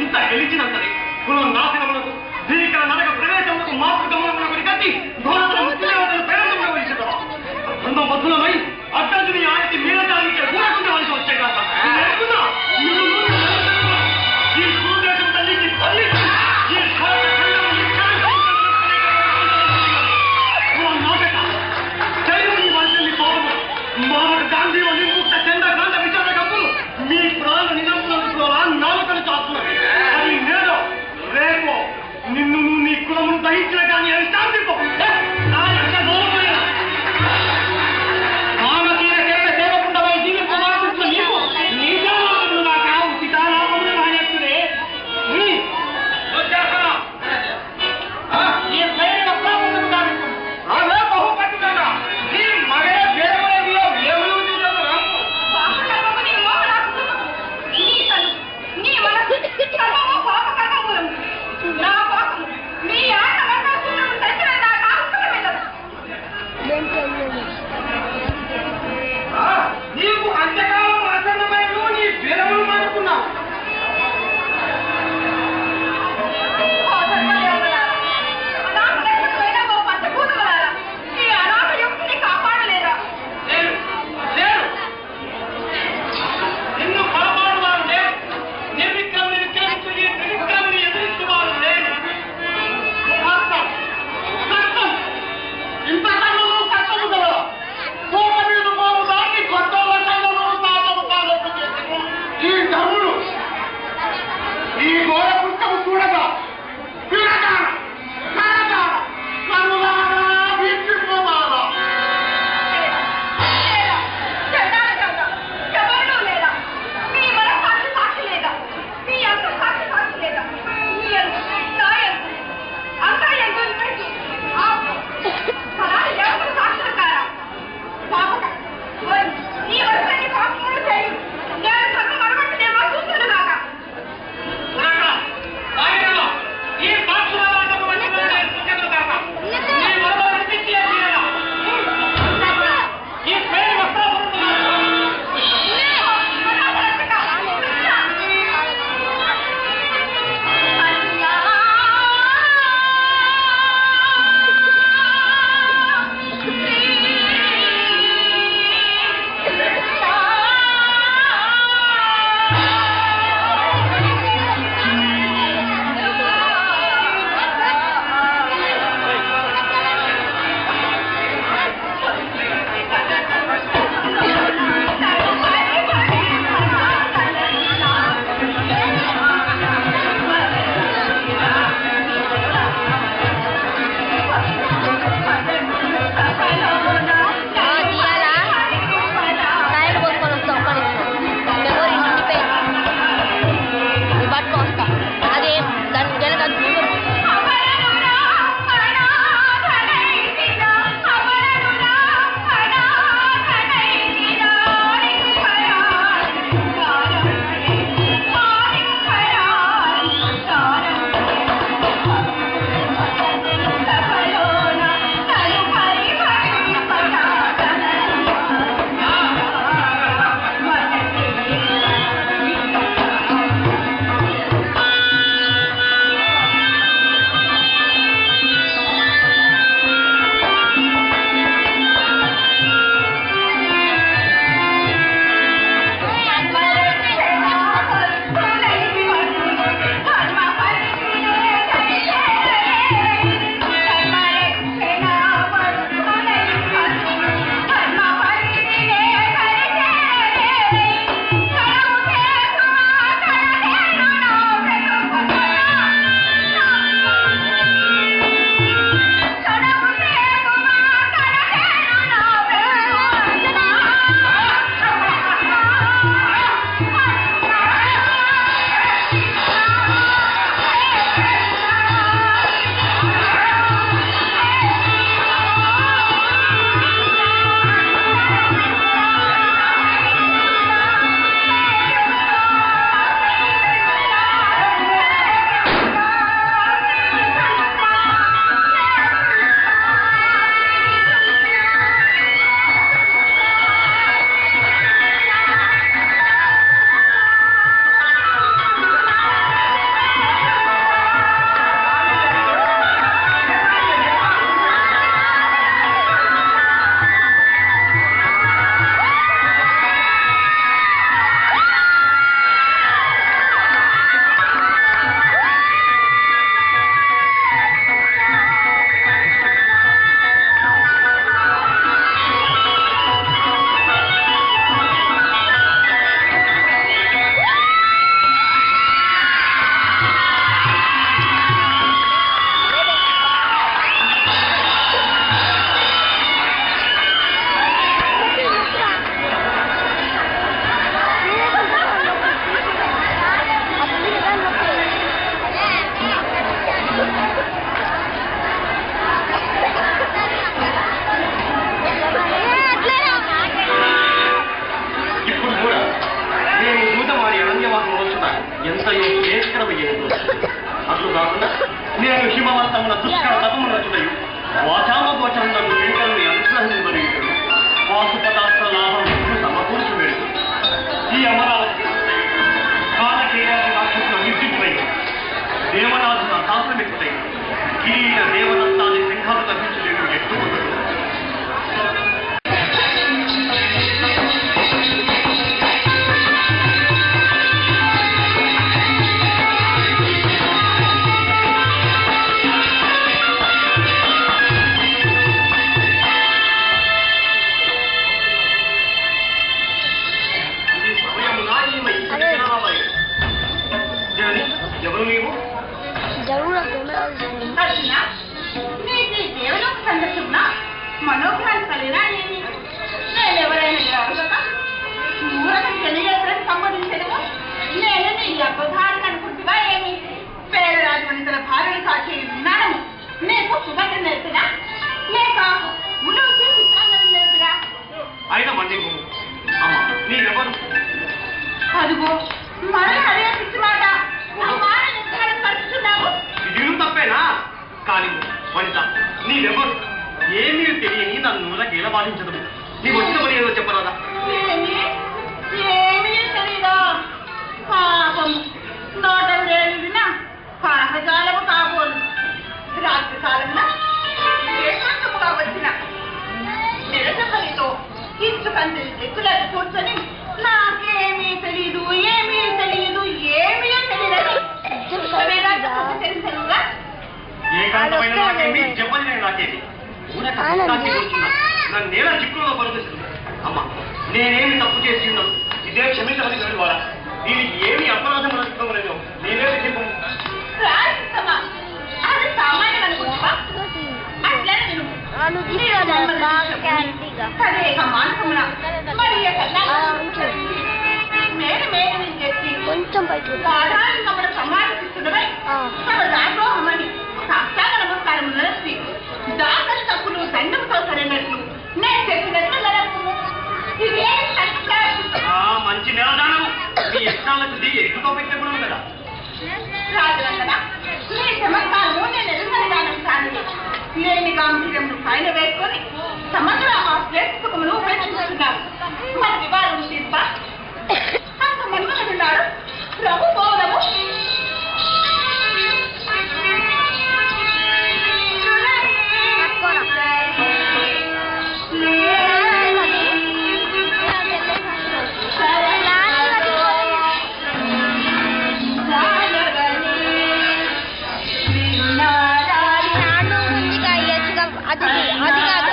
ఇంత గెలిచినంతని కులం నాశనములకు భీకర నరక ప్రవేశములకు మాతృగమనములకు కట్టి ఘోరతల ముఖ్యదేవతలు పేరంతో వహించడం బృందం బద్దులమై అడ్డంకుని ఆయతి మీరటానికి కూడకుండవలసి వచ్చే కాక ఈ కురుదేశం తల్లికి తల్లి ఈ మామక గాంధీ నిముక్త చంద్ర గాంధ విచార కప్పులు మీ ప్రాణ నిజంలో నాలుకలు చాస్తున్నది అది నేను రేపు నిన్ను నీ కులమును దహించిన కానీ కాకుండా నేను హిమవంతమున దుష్కర తపమున చూడయు వాచామగోచం నన్ను శంకరుని అనుగ్రహించబడియుడు వాసుపదార్థ లాభం సమకూర్చి వేడు ఈ అమరావతి కాలకేయాది రాక్షసుల నిర్జితులై దేవనాథుల శాసనమిక్కులై కిరీట దేవదత్తాన్ని సింహాలు తప్పించలేడు ఎట్టు ఎవరు నీవు సందర్శన మనోగ్రహాలు కలిగినా ఏమి నేను ఎవరైనా తెలియజేయడానికి సంబంధించడము నేను నీ అబద్ధాలను అనుకుంటుగా ఏమి పేదరాజు మనిషిల భార్యలు సాక్షి విన్నాను నీకు సుగంధ నేర్పినా లేక ఉలువు నేర్పినా అయినా మంది నీవెవరు అదిగో మరణ అదే పిచ్చి మాట ఇది తప్పేనా కానీ వనిత నీవెవరు ఏమీ తెలియని నన్ను నూనెకి ఎలా బాధించదు నీకు వచ్చిన పని ఏదో చెప్పరాదా ఏమీ తెలీదా పాపం నోట లేనిదినా కనకజాలము కాబోలు రాత్రి కాలంలో ఏకాంతముగా వచ్చిన నిరసపలితో ఇసుకంతి ఎక్కులకు కూర్చొని నాకేమీ తెలీదు ఏమీ తెలియదు ఏమీ తెలియదు ఏకాంతమైన నాకేమి చెప్పని నాకేమి నన్ను నేల చిక్కులో పడుతుంది అమ్మా నేనేమి తప్పు చేసి ఉన్నాను ఇదే క్షమించమని వెళ్ళి వాళ్ళ దీనికి ఏమి అపరాధం అనుకోలేదు నేనేమి చెప్పు అది సామాన్యం అనుకుంటా కొంచెం పైకి సమాధిస్తున్నామని దాసోహమని సాక్షాత్ నమస్కారం నడిచి దాసరి తప్పులు దండంతో సరైనట్లు నేను చెప్పినట్లు మంచి నిలదానం మీ ఇష్టాలకు ఎక్కువ పెట్టకూడదు కదా రాజులందరా నీ చమత్కారము నేను ఎదురుదానం కానీ లేని గాంభీర్యమును పైన వేసుకొని సమగ్ర ఆ శ్రేష్ఠమును ఉపేక్షిస్తున్నారు మన వివాదం తీర్ప అంత మన్మనుడున్నాడు ప్రభు పౌరము అది కాదు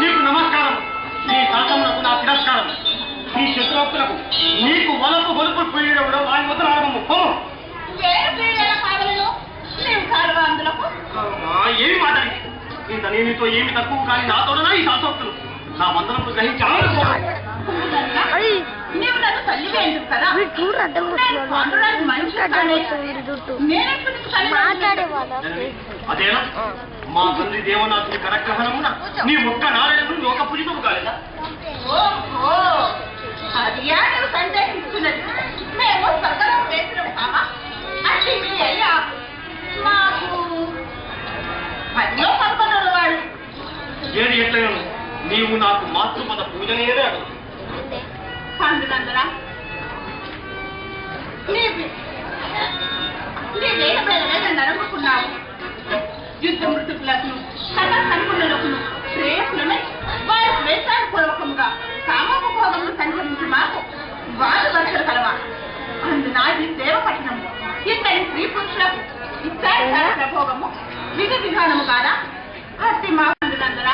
నీకు నమస్కారం. నీ శాసనకు నా తిరస్కారం. నీ శత్రువులకు నీకు వలపు గొలుపు పీయడం వారి మొదలు ఆడము. ఏమి మాట్లాడి ఇంత నేనితో ఏమి తక్కువ కానీ నాతోడనా ఈ శాసోక్తులు నా మందలకు గ్రహించాలి. నీవు నన్ను తల్లిగా ఎందుకు కదా అదేనా మా తండ్రి దేవనాథుని కరగ్రహణమున నీ ఒక్క నారాయణను ఒక పూజితము కాలేదా? ఓహో అది నువ్వు సందేహించున్నది. మేము సకలం వేసిన కామా అంటే మీ అయ్యా మాకు పదిలో పదకొండు వాడు ఏది ఎట్లగాను నీవు నాకు మాతృపద పూజనేదే అందునందరా నీ దేహ పేద నరముకున్నావు. యుద్ధ మృతుకులకు కథ సంకులకు శ్రేయస్సులనే వారి స్వేచ్ఛాపూర్వకంగా కామోపభోగములు సంచరించి మాకు వారు వరుసలు కలవా. అందునాది దేవపట్నము ఇద్దరి స్త్రీ పురుషులకు ఇచ్చారు ప్రభోగము విధ విధానము కాదా అతి మా అందునందరా